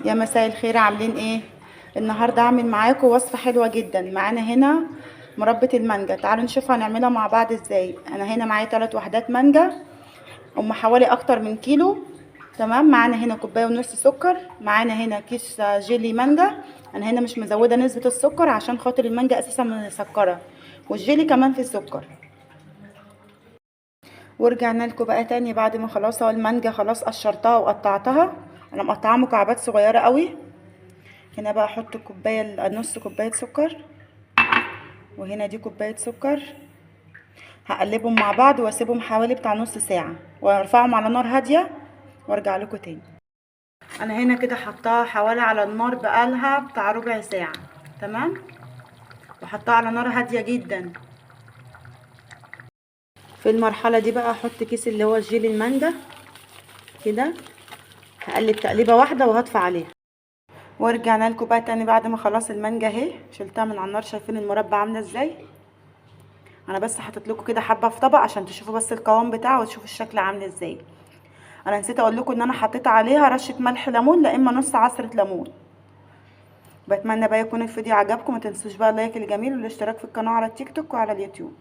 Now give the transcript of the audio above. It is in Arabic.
يا مساء الخير، عاملين ايه؟ النهارده هعمل معاكم وصفه حلوه جدا. معانا هنا مربى المانجا، تعالوا نشوف هنعملها مع بعض ازاي. انا هنا معايا 3 وحدات مانجا، هم حوالي اكتر من كيلو. تمام. معانا هنا كوبايه ونص سكر، معانا هنا كيس جيلي مانجا. انا هنا مش مزوده نسبه السكر عشان خاطر المانجا اساسا مسكره، والجيلي كمان في السكر. ورجعنا لكم بقى تاني بعد ما خلاص اهو المانجا خلاص قشرتها وقطعتها. انا مقطعاها مكعبات صغيره قوي. هنا بقى احط كوبايه، نص كوبايه سكر، وهنا دي كوبايه سكر. هقلبهم مع بعض واسيبهم حوالي بتاع نص ساعه، وارفعهم على نار هاديه وارجع لكم تاني. انا هنا كده حطاها حوالي على النار بقالها بتاع ربع ساعه. تمام. وحطها على نار هاديه جدا. في المرحله دي بقى احط كيس اللي هو الجيلي المانجا كده. هقلب تقليبه واحده وهطفي عليها. ورجعنا لكم بقى تاني بعد ما خلاص المانجا اهي شلتها من على النار. شايفين المربى عامله ازاي؟ انا بس حطيت لكم كده حبه في طبق عشان تشوفوا بس القوام بتاعه وتشوفوا الشكل عامل ازاي. انا نسيت اقول لكم ان انا حطيت عليها رشه ملح ليمون، لا اما نص عصره ليمون. بتمنى بقى يكون الفيديو عجبكم. ما تنسوش بقى اللايك الجميل والاشتراك في القناه على التيك توك وعلى اليوتيوب.